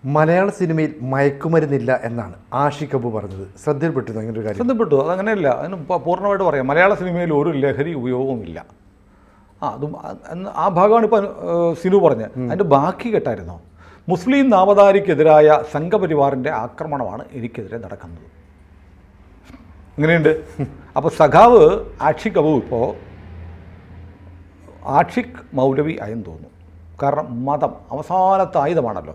മലയാള സിനിമയിൽ മയക്കുമരുന്നില്ല എന്നാണ് ആഷിഖ് അബു പറഞ്ഞത്. ശ്രദ്ധയിൽപ്പെട്ടു അങ്ങനെ ഒരു കാര്യം? ശ്രദ്ധപ്പെട്ടു. അതങ്ങനെയല്ല, അതിന് പൂർണ്ണമായിട്ട് പറയാം. മലയാള സിനിമയിൽ ഒരു ലഹരി ഉപയോഗവുമില്ല. അതും ആ ഭാഗമാണ് ഇപ്പോൾ സിനു പറഞ്ഞത്. അതിൻ്റെ ബാക്കി കേട്ടായിരുന്നോ? മുസ്ലിം നാമധാരിക്കെതിരായ സംഘപരിവാറിൻ്റെ ആക്രമണമാണ് എനിക്കെതിരെ നടക്കുന്നത്. ഇങ്ങനെയുണ്ട്. അപ്പോൾ സഖാവ് ആഷിഖ് അബു ഇപ്പോൾ ആഷിഖ് മൗലവി ആയെന്ന് തോന്നുന്നു. കാരണം മതം അവസാനത്തെ ആയുധമാണല്ലോ.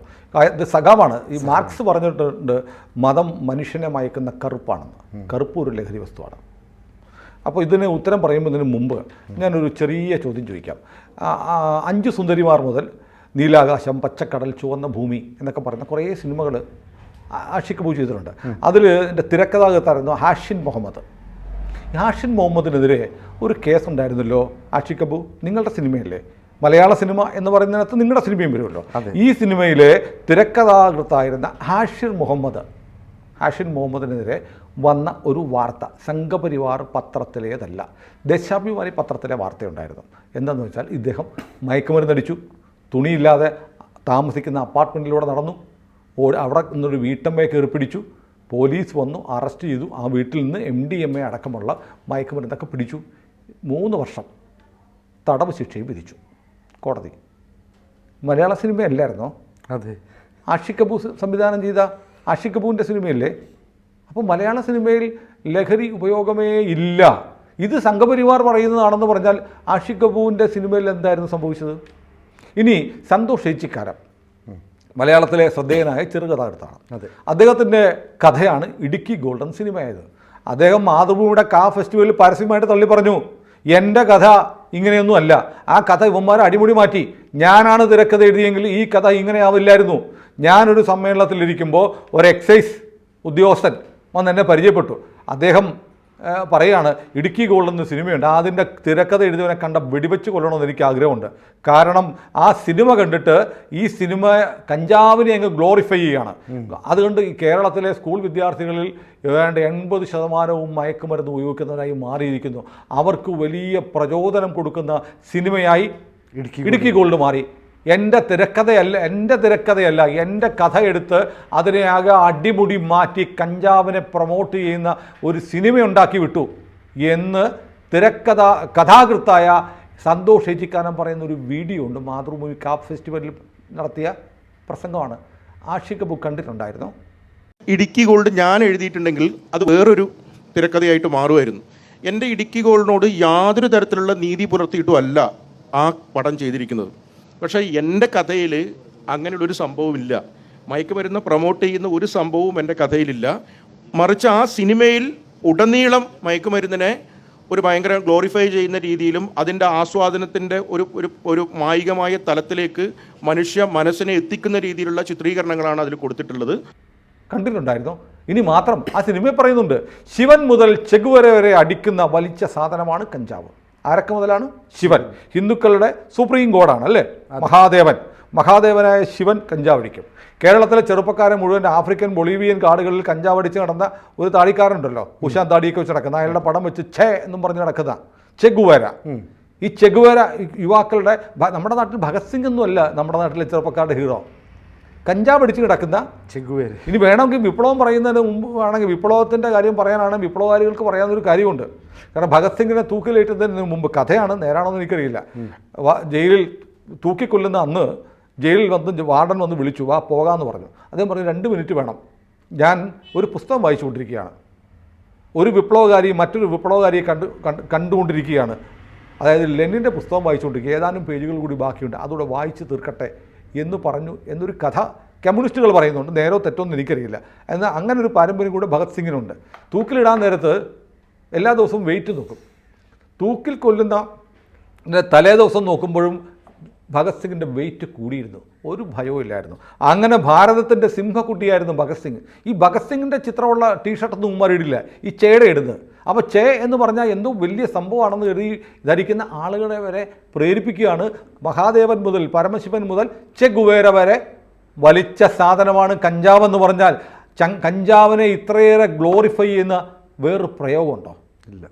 ഇത് സഖാവാണ്. ഈ മാർക്സ് പറഞ്ഞിട്ടുണ്ട് മതം മനുഷ്യനെ മയക്കുന്ന കറുപ്പാണെന്ന്. കറുപ്പ് ഒരു ലഹരി വസ്തുവാണ്. അപ്പോൾ ഇതിന് ഉത്തരം പറയുന്നതിന് മുമ്പ് ഞാനൊരു ചെറിയ ചോദ്യം ചോദിക്കാം. 5 സുന്ദരിമാർ മുതൽ നീലാകാശം, പച്ചക്കടൽ, ചുവന്ന ഭൂമി എന്നൊക്കെ പറയുന്ന കുറേ സിനിമകൾ ആഷിഖ് അബു ചെയ്തിട്ടുണ്ട്. അതിൽ എൻ്റെ തിരക്കഥാകൃത്തായിരുന്നു ഹാഷിൻ മുഹമ്മദ്. ഹാഷിൻ മുഹമ്മദിനെതിരെ ഒരു കേസുണ്ടായിരുന്നല്ലോ ആഷിഖ് അബു. നിങ്ങളുടെ സിനിമയല്ലേ മലയാള സിനിമ എന്ന് പറയുന്നതിനകത്ത് നിങ്ങളുടെ സിനിമയും വരുമല്ലോ. ഈ സിനിമയിലെ തിരക്കഥാകൃത്തായിരുന്ന ഹാഷിൻ മുഹമ്മദിനെതിരെ വന്ന ഒരു വാർത്ത സംഘപരിവാർ പത്രത്തിലേതല്ല, ദേശാഭിമാനി പത്രത്തിലെ വാർത്തയുണ്ടായിരുന്നു. എന്താണെന്ന് വെച്ചാൽ ഇദ്ദേഹം മയക്കുമരുന്നടിച്ചു, തുണിയില്ലാതെ താമസിക്കുന്ന അപ്പാർട്ട്മെൻറ്റിലൂടെ നടന്നു, അവിടെ നിന്നൊരു വീട്ടമ്മയെ കയറി പിടിച്ചു, പോലീസ് വന്നു അറസ്റ്റ് ചെയ്തു. ആ വീട്ടിൽ നിന്ന് MDMA അടക്കമുള്ള മയക്കുമരുന്നൊക്കെ പിടിച്ചു. 3 വർഷം തടവ് ശിക്ഷയും വിധിച്ചു കോടതി. മലയാള സിനിമയല്ലായിരുന്നോ? അതെ. ആഷിഖ് അബു സംവിധാനം ചെയ്ത ആഷിഖ് അബുവിൻ്റെ സിനിമയല്ലേ? അപ്പോൾ മലയാള സിനിമയിൽ ലഹരി ഉപയോഗമേ ഇല്ല. ഇത് സംഘപരിവാർ പറയുന്നതാണെന്ന് പറഞ്ഞാൽ ആഷിഖ് അബുവിൻ്റെ സിനിമയിൽ എന്തായിരുന്നു സംഭവിച്ചത്? ഇനി സന്തോഷ് ഏച്ചിക്കാരൻ മലയാളത്തിലെ ശ്രദ്ധേയനായ ചെറുകഥാകൃത്താണ്. അദ്ദേഹത്തിൻ്റെ കഥയാണ് ഇടുക്കി ഗോൾഡൻ സിനിമയായത്. അദ്ദേഹം മാതൃഭൂമിയുടെ ഫെസ്റ്റിവലിൽ പരസ്യമായിട്ട് തള്ളി പറഞ്ഞു, എൻ്റെ കഥ ഇങ്ങനെയൊന്നും അല്ല, ആ കഥ ഇവന്മാരെ അടിമുടി മാറ്റി, ഞാനാണ് തിരക്കഥ എഴുതിയെങ്കിൽ ഈ കഥ ഇങ്ങനെ ആവില്ലായിരുന്നു. ഞാനൊരു സമ്മേളനത്തിലിരിക്കുമ്പോൾ ഒരു എക്സൈസ് ഉദ്യോഗസ്ഥൻ വന്ന് എന്നെ പരിചയപ്പെട്ടു. അദ്ദേഹം പറയുകയാണ്, ഇടുക്കി ഗോൾഡ് എന്ന സിനിമയുണ്ട്, അതിൻ്റെ തിരക്കഥ എഴുതിയവനെ കണ്ട വെടിവെച്ച് കൊല്ലണമെന്ന് എനിക്ക് ആഗ്രഹമുണ്ട്. കാരണം ആ സിനിമ കണ്ടിട്ട് ഈ സിനിമ കഞ്ചാവിനെ അങ്ങ് ഗ്ലോറിഫൈ ചെയ്യുകയാണ്. അതുകൊണ്ട് ഈ കേരളത്തിലെ സ്കൂൾ വിദ്യാർത്ഥികളിൽ ഏതാണ്ട് 80% മയക്കുമരുന്ന് ഉപയോഗിക്കുന്നവരായി മാറിയിരിക്കുന്നു. അവർക്ക് വലിയ പ്രചോദനം കൊടുക്കുന്ന സിനിമയായി ഇടുക്കി ഗോൾഡ് മാറി. എൻ്റെ തിരക്കഥയല്ല എൻ്റെ കഥ എടുത്ത് അതിനെ ആകെ അടിമുടി മാറ്റി കഞ്ചാവിനെ പ്രൊമോട്ട് ചെയ്യുന്ന ഒരു സിനിമയുണ്ടാക്കി വിട്ടു എന്ന് കഥാകൃത്തായ സന്തോഷ് ഏച്ചിക്കാരൻ പറയുന്ന ഒരു വീഡിയോ ഉണ്ട്. മാതൃഭൂമി ഫെസ്റ്റിവലിൽ നടത്തിയ പ്രസംഗമാണ്. ആഷിഖ് അബു കണ്ടിട്ടുണ്ടായിരുന്നു. ഇടുക്കി ഗോൾഡ് ഞാൻ എഴുതിയിട്ടുണ്ടെങ്കിൽ അത് വേറൊരു തിരക്കഥയായിട്ട് മാറുമായിരുന്നു. എൻ്റെ ഇടുക്കി ഗോൾഡിനോട് യാതൊരു തരത്തിലുള്ള നീതി പുലർത്തിയിട്ടുമല്ല ആ പടം ചെയ്തിരിക്കുന്നത്. പക്ഷേ എൻ്റെ കഥയിൽ അങ്ങനെയുള്ളൊരു സംഭവമില്ല. മയക്കുമരുന്ന് പ്രൊമോട്ട് ചെയ്യുന്ന ഒരു സംഭവവും എൻ്റെ കഥയിലില്ല. മറിച്ച് ആ സിനിമയിൽ ഉടനീളം മയക്കുമരുന്നിനെ ഒരു ഭയങ്കര ഗ്ലോറിഫൈ ചെയ്യുന്ന രീതിയിലും അതിൻ്റെ ആസ്വാദനത്തിൻ്റെ ഒരു മായികമായ തലത്തിലേക്ക് മനുഷ്യ മനസ്സിനെ എത്തിക്കുന്ന രീതിയിലുള്ള ചിത്രീകരണങ്ങളാണ് അതിൽ കൊടുത്തിട്ടുള്ളത്. കണ്ടിട്ടുണ്ടായിരുന്നു. ഇനി മാത്രം ആ സിനിമയിൽ പറയുന്നുണ്ട്, ശിവൻ മുതൽ ചെഗുവേര വരെ അടിക്കുന്ന വലിച്ച സാധനമാണ് കഞ്ചാവ്. ആരൊക്കെ മുതലാണ്? ശിവൻ. ഹിന്ദുക്കളുടെ സുപ്രീം ഗോഡാണ് അല്ലേ, മഹാദേവനായ ശിവൻ കഞ്ചാവ് അടിക്കും. കേരളത്തിലെ ചെറുപ്പക്കാരെ മുഴുവൻ ആഫ്രിക്കൻ ബൊളീവിയൻ കാടുകളിൽ കഞ്ചാവ് അടിച്ച് നടന്ന ഒരു താടിക്കാരുണ്ടല്ലോ, ഉഷാൻ താടിയൊക്കെ വെച്ച് നടക്കുന്ന, അയാളുടെ പടം വെച്ച് എന്നും പറഞ്ഞ് നടക്കുന്ന ചെഗുവേര. ഈ ചെഗുവേര യുവാക്കളുടെ, നമ്മുടെ നാട്ടിൽ ഭഗത് സിംഗ് ഒന്നും അല്ല നമ്മുടെ നാട്ടിലെ ചെറുപ്പക്കാരുടെ ഹീറോ, കഞ്ചാവ് അടിച്ച് കിടക്കുന്ന ചെഗുവേര. ഇനി വേണമെങ്കിൽ വിപ്ലവം പറയുന്നതിന് മുമ്പ് വേണമെങ്കിൽ വിപ്ലവത്തിൻ്റെ കാര്യം പറയാനാണെങ്കിൽ വിപ്ലവകാരികൾക്ക് പറയാനൊരു കാര്യമുണ്ട്. കാരണം ഭഗത് സിംഗിനെ തൂക്കിലേറ്റുന്നതിന് മുമ്പ്, കഥയാണ് നേരാണെന്ന് എനിക്കറിയില്ല, ജയിലിൽ തൂക്കിക്കൊല്ലുന്ന അന്ന് ജയിലിൽ വന്ന് വാർഡൻ വന്ന് വിളിച്ചു, വാ പോകാമെന്ന് പറഞ്ഞു. അദ്ദേഹം പറഞ്ഞു 2 മിനിറ്റ് വേണം, ഞാൻ ഒരു പുസ്തകം വായിച്ചുകൊണ്ടിരിക്കുകയാണ്, ഒരു വിപ്ലവകാരി മറ്റൊരു വിപ്ലവകാരിയെ കണ്ടുകൊണ്ടിരിക്കുകയാണ്, അതായത് ലെനിൻ്റെ പുസ്തകം വായിച്ചുകൊണ്ടിരിക്കുക, ഏതാനും പേജുകൾ കൂടി ബാക്കിയുണ്ട്, അതോടെ വായിച്ച് തീർക്കട്ടെ എന്ന് പറഞ്ഞു എന്നൊരു കഥ കമ്മ്യൂണിസ്റ്റുകൾ പറയുന്നുണ്ട്. നേരോ തെറ്റോന്നും എനിക്കറിയില്ല. എന്നാൽ അങ്ങനെ ഒരു പാരമ്പര്യം കൂടെ ഭഗത് സിംഗിനുണ്ട്. തൂക്കിലിടാൻ നേരത്ത് എല്ലാ ദിവസവും വെയിറ്റ് നോക്കും. തൂക്കിൽ കൊല്ലുന്ന തലേ ദിവസം നോക്കുമ്പോഴും ഭഗത് സിംഗിൻ്റെ വെയിറ്റ് കൂടിയിരുന്നു, ഒരു ഭയവും ഇല്ലായിരുന്നു. അങ്ങനെ ഭാരതത്തിൻ്റെ സിംഹക്കുട്ടിയായിരുന്നു ഭഗത് സിംഗ്. ഈ ഭഗത് സിംഗിൻ്റെ ചിത്രമുള്ള ടീഷർട്ടൊന്നും ഉമ്മാരിടില്ല, ഈ ചേടെ ഇടുന്നത്. അപ്പോൾ എന്ന് പറഞ്ഞാൽ എന്തോ വലിയ സംഭവമാണെന്ന് കരുതി ധരിക്കുന്ന ആളുകളെ വരെ പ്രേരിപ്പിക്കുകയാണ്. മഹാദേവൻ മുതൽ പരമശിവൻ മുതൽ ചെഗുവേര വരെ വലിച്ച സാധനമാണ് കഞ്ചാവ് എന്ന് പറഞ്ഞാൽ. കഞ്ചാവിനെ ഇത്രയേറെ ഗ്ലോറിഫൈ ചെയ്യുന്ന വേറൊരു പ്രയോഗമുണ്ടോ? ഇല്ല.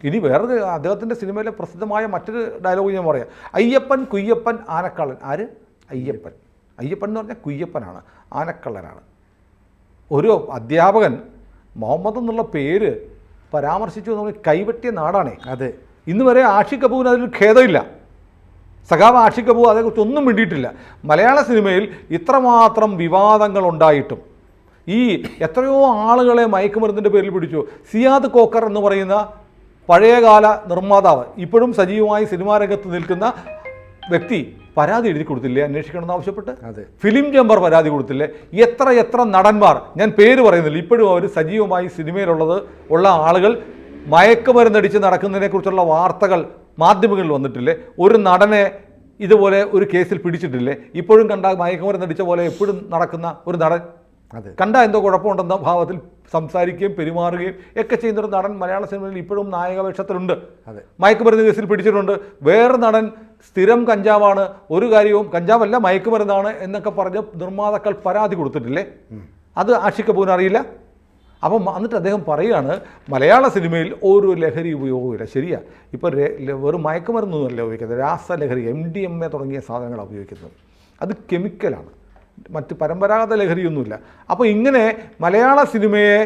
ഇനി വേറൊരു അദ്ദേഹത്തിൻ്റെ സിനിമയിലെ പ്രസിദ്ധമായ മറ്റൊരു ഡയലോഗ് ഞാൻ പറയാം. അയ്യപ്പൻ കുയ്യപ്പൻ ആനക്കാളൻ. ആര്? അയ്യപ്പൻ. അയ്യപ്പൻ എന്ന് പറഞ്ഞാൽ കുയ്യപ്പനാണ്, ആനക്കള്ളനാണ്. ഒരു അധ്യാപകൻ മുഹമ്മദ് എന്നുള്ള പേര് പരാമർശിച്ചു നമ്മൾ കൈവെട്ടിയ നാടാണേ. അതെ, ഇന്ന് വരെ ആഷിഖ് കപൂറിന് അതിൽ ഖേദമില്ല. സഖാവ് ആഷിഖ് കപൂർ അതേക്കുറിച്ച് ഒന്നും മിണ്ടിയിട്ടില്ല. മലയാള സിനിമയിൽ ഇത്രമാത്രം വിവാദങ്ങൾ ഉണ്ടായിട്ടും ഈ എത്രയോ ആളുകളെ മയക്കുമരുന്നിൻ്റെ പേരിൽ പിടിച്ചു. സിയാദ് കോക്കർ എന്ന് പറയുന്ന പഴയകാല നിർമ്മാതാവ്, ഇപ്പോഴും സജീവമായി സിനിമാ രംഗത്ത് നിൽക്കുന്ന വ്യക്തി പരാതി എഴുതി കൊടുത്തില്ലേ അന്വേഷിക്കണമെന്ന് ആവശ്യപ്പെട്ട്? അതെ. ഫിലിം ചേംബർ പരാതി കൊടുത്തില്ലേ? എത്ര നടന്മാർ, ഞാൻ പേര് പറയുന്നില്ല, ഇപ്പോഴും അവർ സജീവമായി ഉള്ള ആളുകൾ മയക്കുമരുന്നടിച്ച് നടക്കുന്നതിനെക്കുറിച്ചുള്ള വാർത്തകൾ മാധ്യമങ്ങളിൽ വന്നിട്ടില്ലേ? ഒരു നടനെ ഇതുപോലെ ഒരു കേസിൽ പിടിച്ചിട്ടില്ലേ? ഇപ്പോഴും കണ്ട മയക്കുമരുന്നടിച്ച പോലെ എപ്പോഴും നടക്കുന്ന ഒരു നടൻ, അതെ, കണ്ട എന്തോ കുഴപ്പമുണ്ടെന്ന ഭാവത്തിൽ സംസാരിക്കുകയും പെരുമാറുകയും ഒക്കെ ചെയ്യുന്നൊരു നടൻ മലയാള സിനിമയിൽ ഇപ്പോഴും നായക വേഷത്തിലുണ്ട്. അതെ. മയക്കുമരുന്ന് കേസിൽ പിടിച്ചിട്ടുണ്ട്. വേറെ നടൻ സ്ഥിരം കഞ്ചാവാണ്, ഒരു കാര്യവും കഞ്ചാവല്ല മയക്കുമരുന്നാണ് എന്നൊക്കെ പറഞ്ഞ് നിർമ്മാതാക്കൾ പരാതി കൊടുത്തിട്ടില്ലേ? അത് ആഷിഖ് കപൂറിന് അറിയില്ല. അപ്പം എന്നിട്ട് അദ്ദേഹം പറയുകയാണ് മലയാള സിനിമയിൽ ഒരു ലഹരി ഉപയോഗമില്ല. ശരിയാ, ഇപ്പോൾ വെറും മയക്കുമരുന്നൊന്നുമല്ല ഉപയോഗിക്കുന്നത്, രാസലഹരി MDMA തുടങ്ങിയ സാധനങ്ങളാണ് ഉപയോഗിക്കുന്നത്. അത് കെമിക്കലാണ്, മറ്റ് പരമ്പരാഗത ലഹരിയൊന്നുമില്ല. അപ്പോൾ ഇങ്ങനെ മലയാള സിനിമയെ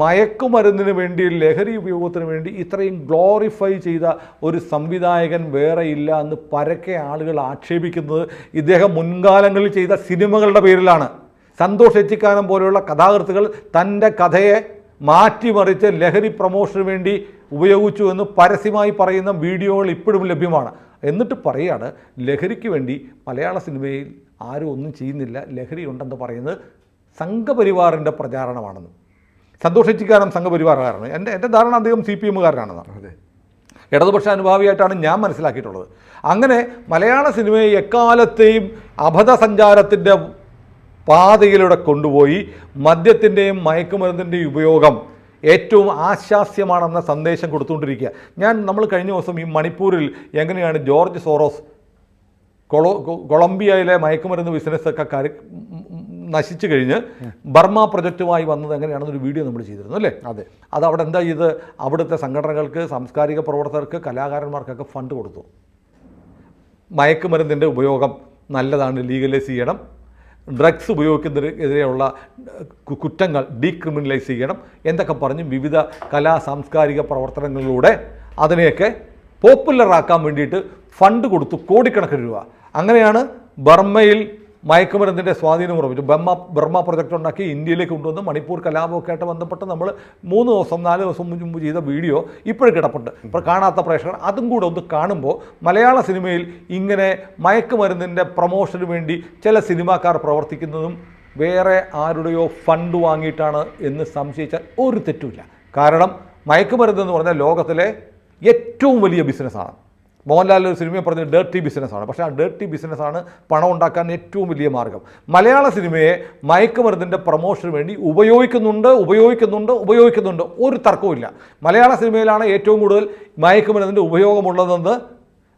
മയക്കുമരുന്നിന് വേണ്ടി, ലഹരി ഉപയോഗത്തിന് വേണ്ടി ഇത്രയും ഗ്ലോറിഫൈ ചെയ്ത ഒരു സംവിധായകൻ വേറെ ഇല്ല എന്ന് പരക്കെ ആളുകൾ ആക്ഷേപിക്കുന്നത് ഇദ്ദേഹം മുൻകാലങ്ങളിൽ ചെയ്ത സിനിമകളുടെ പേരിലാണ്. സന്തോഷ് എച്ചിക്കാനം പോലെയുള്ള കഥാകൃത്തുകൾ തൻ്റെ കഥയെ മാറ്റിമറിച്ച് ലഹരി പ്രൊമോഷന് വേണ്ടി ഉപയോഗിച്ചു എന്ന് പരസ്യമായി പറയുന്ന വീഡിയോകൾ ഇപ്പോഴും ലഭ്യമാണ്. എന്നിട്ട് പറയുകയാണ് ലഹരിക്ക് വേണ്ടി മലയാള സിനിമയിൽ ആരും ഒന്നും ചെയ്യുന്നില്ല, ലഹരി ഉണ്ടെന്ന് പറയുന്നത് സംഘപരിവാറിൻ്റെ പ്രചാരണമാണെന്ന്. സന്തോഷ് എച്ചിക്കാനം സംഘപരിവാറുകാരാണ്. എൻ്റെ ധാരണ അദ്ദേഹം CPM-കാരനാണെന്നാണ്. അതെ. ഇടതുപക്ഷ അനുഭാവിയായിട്ടാണ് ഞാൻ മനസ്സിലാക്കിയിട്ടുള്ളത്. അങ്ങനെ മലയാള സിനിമയെ എക്കാലത്തെയും അബദ്ധസഞ്ചാരത്തിൻ്റെ പാതയിലൂടെ കൊണ്ടുപോയി മദ്യത്തിൻ്റെയും മയക്കുമരുന്നിൻ്റെയും ഉപയോഗം ഏറ്റവും ആശാസ്യമാണെന്ന സന്ദേശം കൊടുത്തുകൊണ്ടിരിക്കുക. നമ്മൾ കഴിഞ്ഞ ദിവസം ഈ മണിപ്പൂരിൽ എങ്ങനെയാണ് ജോർജ് സോറോസ് കൊളംബിയയിലെ മയക്കുമരുന്ന് ബിസിനസ്സൊക്കെ നശിച്ചു കഴിഞ്ഞ് ബർമ പ്രൊജക്റ്റുമായി വന്നത് എങ്ങനെയാണെന്നൊരു വീഡിയോ നമ്മൾ ചെയ്തിരുന്നു അല്ലേ? അതെ. അത് അവിടെ എന്താ ചെയ്ത് അവിടുത്തെ സംഘടനകൾക്ക്, സാംസ്കാരിക പ്രവർത്തകർക്ക്, കലാകാരന്മാർക്കൊക്കെ ഫണ്ട് കൊടുത്തു. മയക്കുമരുന്നിൻ്റെ ഉപയോഗം നല്ലതാണ്, ലീഗലൈസ് ചെയ്യണം, ഡ്രഗ്സ് ഉപയോഗിക്കുന്നതിനെതിരെയുള്ള കുറ്റങ്ങൾ ഡീക്രിമിനലൈസ് ചെയ്യണം എന്നൊക്കെ പറഞ്ഞ് വിവിധ കലാ സാംസ്കാരിക പ്രവർത്തനങ്ങളിലൂടെ അതിനെയൊക്കെ പോപ്പുലറാക്കാൻ വേണ്ടിയിട്ട് ഫണ്ട് കൊടുത്തു, കോടിക്കണക്കിന് രൂപ. അങ്ങനെയാണ് ബർമ്മയിൽ മയക്കുമരുന്നിൻ്റെ സ്വാധീനം ഉറപ്പിച്ചു. ബർമ പ്രൊജക്റ്റ് ഉണ്ടാക്കി ഇന്ത്യയിലേക്ക് കൊണ്ടുവന്ന് മണിപ്പൂർ കലാപമൊക്കെ ആയിട്ട് ബന്ധപ്പെട്ട് നമ്മൾ 4 ദിവസം മുമ്പ് ചെയ്ത വീഡിയോ ഇപ്പോഴും കിടപ്പുണ്ട്. ഇപ്പോൾ കാണാത്ത പ്രേക്ഷകർ അതും കൂടെ ഒന്ന് കാണുമ്പോൾ മലയാള സിനിമയിൽ ഇങ്ങനെ മയക്കുമരുന്നിൻ്റെ പ്രൊമോഷന് വേണ്ടി ചില സിനിമാക്കാർ പ്രവർത്തിക്കുന്നതും വേറെ ആരുടെയോ ഫണ്ട് വാങ്ങിയിട്ടാണ് എന്ന് സംശയിച്ചാൽ ഒരു തെറ്റുമില്ല. കാരണം മയക്കുമരുന്ന് എന്ന് പറഞ്ഞാൽ ലോകത്തിലെ ഏറ്റവും വലിയ ബിസിനസ്സാണ്. മോഹൻലാൽ ഒരു സിനിമയെ പറഞ്ഞത് ഡേർട്ടി ബിസിനസ്സാണ്. പക്ഷേ ആ ഡേർട്ടി ബിസിനസ്സാണ് പണം ഉണ്ടാക്കാൻ ഏറ്റവും വലിയ മാർഗം. മലയാള സിനിമയെ മയക്കുമരുന്നിൻ്റെ പ്രൊമോഷന് വേണ്ടി ഉപയോഗിക്കുന്നുണ്ട്. ഒരു തർക്കവുമില്ല. മലയാള സിനിമയിലാണ് ഏറ്റവും കൂടുതൽ മയക്കുമരുന്നിൻ്റെ ഉപയോഗമുള്ളതെന്ന്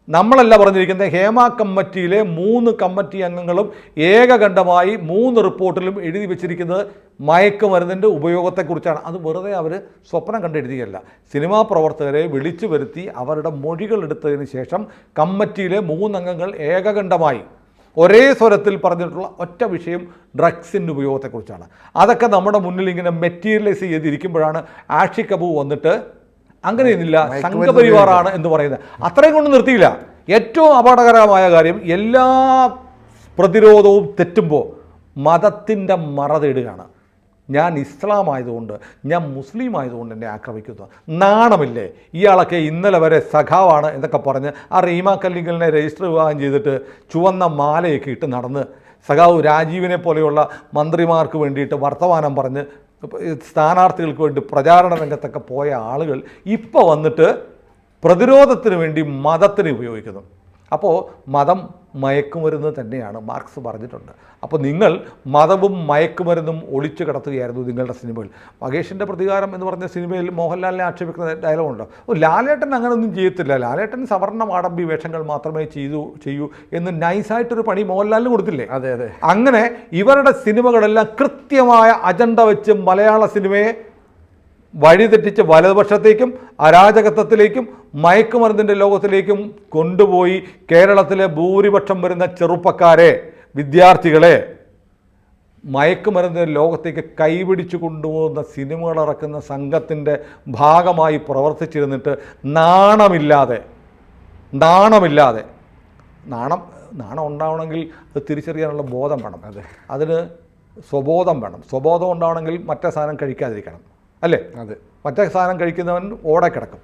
നമ്മളല്ല പറഞ്ഞിരിക്കുന്നത്. ഹേമ കമ്മിറ്റിയിലെ 3 കമ്മിറ്റി അംഗങ്ങളും ഏകകണ്ഠമായി 3 റിപ്പോർട്ടിലും എഴുതി വച്ചിരിക്കുന്നത് മയക്കുമരുന്നിൻ്റെ ഉപയോഗത്തെക്കുറിച്ചാണ്. അത് വെറുതെ അവർ സ്വപ്നം കണ്ടെഴുതിയല്ല. സിനിമാ പ്രവർത്തകരെ വിളിച്ചു വരുത്തി അവരുടെ മൊഴികൾ എടുത്തതിന് ശേഷം കമ്മിറ്റിയിലെ 3 അംഗങ്ങൾ ഏകകണ്ഠമായി ഒരേ സ്വരത്തിൽ പറഞ്ഞിട്ടുള്ള ഒറ്റ വിഷയം ഡ്രഗ്സിൻ്റെ ഉപയോഗത്തെക്കുറിച്ചാണ്. അതൊക്കെ നമ്മുടെ മുന്നിൽ ഇങ്ങനെ മെറ്റീരിയലൈസ് ചെയ്തിരിക്കുമ്പോഴാണ് ആഷിഖ് കപൂർ വന്നിട്ട് അങ്ങനെയൊന്നുമില്ല, സംഘപരിവാറാണ് എന്ന് പറയുന്നത്. അത്രയും കൊണ്ട് നിർത്തിയില്ല. ഏറ്റവും അപകടകരമായ കാര്യം, എല്ലാ പ്രതിരോധവും തെറ്റുമ്പോൾ മതത്തിൻ്റെ മറ തേടുകയാണ്. ഞാൻ ഇസ്ലാം ആയതുകൊണ്ട്, ഞാൻ മുസ്ലിം ആയതുകൊണ്ട് എന്നെ ആക്രമിക്കുന്നു. നാണമില്ലേ? ഇയാളൊക്കെ ഇന്നലെ വരെ സഖാവാണ് എന്നൊക്കെ പറഞ്ഞ് ആ റീമ കല്ലിങ്കലിനെ രജിസ്റ്റർ വിവാഹം ചെയ്തിട്ട് ചുവന്ന മാലയൊക്കെ ഇട്ട് നടന്ന് സഖാവ് രാജീവിനെ പോലെയുള്ള മന്ത്രിമാർക്ക് വേണ്ടിയിട്ട് വർത്തമാനം പറഞ്ഞ് സ്ഥാനാർത്ഥികൾക്ക് വേണ്ടി പ്രചാരണ രംഗത്തൊക്കെ പോയ ആളുകൾ ഇപ്പോൾ വന്നിട്ട് പ്രതിരോധത്തിന് വേണ്ടി മതത്തിനെ ഉപയോഗിക്കുന്നു. അപ്പോൾ മതം മയക്കുമരുന്ന് തന്നെയാണ് മാർക്സ് പറഞ്ഞിട്ടുണ്ട്. അപ്പോൾ നിങ്ങൾ മതവും മയക്കുമരുന്നും ഒളിച്ചു കിടത്തുകയായിരുന്നു നിങ്ങളുടെ സിനിമയിൽ. മഹേഷിൻ്റെ പ്രതികാരം എന്ന് പറഞ്ഞ സിനിമയിൽ മോഹൻലാലിനെ ആക്ഷേപിക്കുന്ന ഡയലോഗുണ്ട്. ലാലേട്ടൻ അങ്ങനെയൊന്നും ചെയ്യത്തില്ല, ലാലേട്ടൻ സവർണ്ണ മാടമ്പി വേഷങ്ങൾ മാത്രമേ ചെയ്യൂ എന്ന് നൈസായിട്ടൊരു പണി മോഹൻലാലിന് കൊടുത്തില്ലേ? അതെ അതെ. അങ്ങനെ ഇവരുടെ സിനിമകളെല്ലാം കൃത്യമായ അജണ്ട വെച്ച് മലയാള സിനിമയെ വഴിതെറ്റിച്ച് വലതുപക്ഷത്തേക്കും അരാജകത്വത്തിലേക്കും മയക്കുമരുന്നിൻ്റെ ലോകത്തിലേക്കും കൊണ്ടുപോയി കേരളത്തിലെ ഭൂരിപക്ഷം വരുന്ന ചെറുപ്പക്കാരെ വിദ്യാർത്ഥികളെ മയക്കുമരുന്ന് ലോകത്തേക്ക് കൈപിടിച്ചു കൊണ്ടുപോകുന്ന സിനിമകൾ ഇറക്കുന്ന സംഘത്തിൻ്റെ ഭാഗമായി പ്രവർത്തിച്ചിരുന്നിട്ട് നാണം ഉണ്ടാവണമെങ്കിൽ അത് തിരിച്ചറിയാനുള്ള ബോധം വേണം. അതിന് സ്വബോധം വേണം. സ്വബോധം ഉണ്ടാവണമെങ്കിൽ മറ്റേ സാധനം കഴിക്കാതിരിക്കണം, അല്ലേ? മറ്റേ സാധനം കഴിക്കുന്നവൻ ഓടെ കിടക്കും,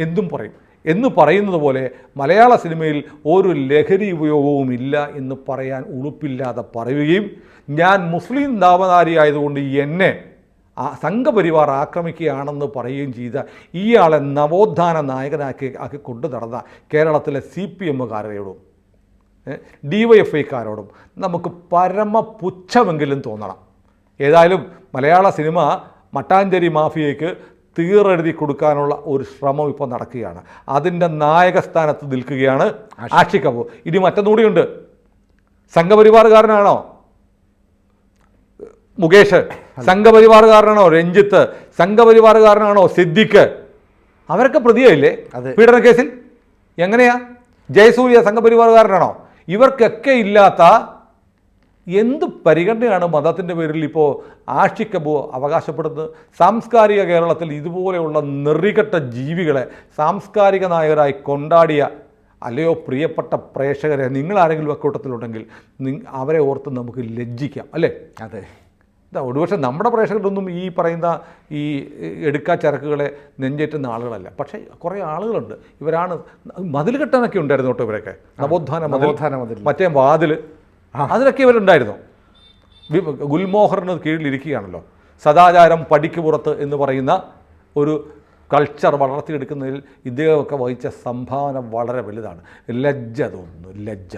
എന്തും പറയും. എന്ന് പറയുന്നത് പോലെ മലയാള സിനിമയിൽ ഒരു ലഹരി ഉപയോഗവും ഇല്ല എന്ന് പറയാൻ ഉളുപ്പില്ലാതെ പറയുകയും ഞാൻ മുസ്ലിം നാമധാരി ആയതുകൊണ്ട് എന്നെ സംഘപരിവാർ ആക്രമിക്കുകയാണെന്ന് പറയുകയും ചെയ്ത ഇയാളെ നവോത്ഥാന നായകനാക്കി കൊണ്ടു നടന്ന കേരളത്തിലെ CPM-കാരോടും DYFIക്കാരോടും നമുക്ക് പരമപുച്ഛമെങ്കിലും തോന്നണം. ഏതായാലും മലയാള സിനിമ മട്ടാഞ്ചേരി മാഫിയയ്ക്ക് തീറെഴുതി കൊടുക്കാനുള്ള ഒരു ശ്രമം ഇപ്പോൾ നടക്കുകയാണ്. അതിൻ്റെ നായകസ്ഥാനത്ത് നിൽക്കുകയാണ് ആഷിഖ് അബു. ഇനി മറ്റൊന്നുകൂടിയുണ്ട്. സംഘപരിവാറുകാരനാണോ മുകേഷ്? സംഘപരിവാറുകാരനാണോ രഞ്ജിത്ത്? സംഘപരിവാറുകാരനാണോ സിദ്ദിഖ്? അവരൊക്കെ പ്രതിയായില്ലേ പീഡന കേസിൽ? എങ്ങനെയാ? ജയസൂര്യ സംഘപരിവാറുകാരനാണോ? ഇവർക്കൊക്കെ ഇല്ലാത്ത എന്ത് പരിഗണനയാണ് മതത്തിൻ്റെ പേരിൽ ഇപ്പോൾ ആഷിഖ് അബു അവകാശപ്പെടുന്നത്? സാംസ്കാരിക കേരളത്തിൽ ഇതുപോലെയുള്ള നെറികെട്ട ജീവികളെ സാംസ്കാരിക നായകരായി കൊണ്ടാടിയ അല്ലയോ പ്രിയപ്പെട്ട പ്രേക്ഷകരെ, നിങ്ങളാരെങ്കിലും അക്കൂട്ടത്തിലുണ്ടെങ്കിൽ അവരെ ഓർത്ത് നമുക്ക് ലജ്ജിക്കാം, അല്ലേ? ഒരുപക്ഷെ നമ്മുടെ പ്രേക്ഷകരൊന്നും ഈ പറയുന്ന ഈ എടുക്കാച്ചരക്കുകളെ നെഞ്ചേറ്റുന്ന ആളുകളല്ല. പക്ഷേ കുറേ ആളുകളുണ്ട്. ഇവരാണ് മതിൽ കെട്ടാനൊക്കെ ഉണ്ടായിരുന്നു കേട്ടോ. ഇവരൊക്കെ നവോത്ഥാന മതിൽ, മറ്റേ വാതിൽ, അതിലൊക്കെ ഇവരുണ്ടായിരുന്നു. ഗുൽമോഹറിന് കീഴിലിരിക്കുകയാണല്ലോ. സദാചാരം പടിക്ക് പുറത്ത് എന്ന് പറയുന്ന ഒരു കൾച്ചർ വളർത്തിയെടുക്കുന്നതിൽ ഇദ്ദേഹമൊക്കെ വഹിച്ച സംഭാവന വളരെ വലുതാണ്. ലജ്ജ തോന്നുന്നു, ലജ്ജ.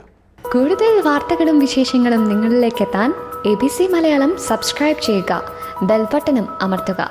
കൂടുതൽ വാർത്തകളും വിശേഷങ്ങളും നിങ്ങളിലേക്ക് എത്താൻ ABC മലയാളം സബ്സ്ക്രൈബ് ചെയ്യുക, ബെൽബട്ടനും അമർത്തുക.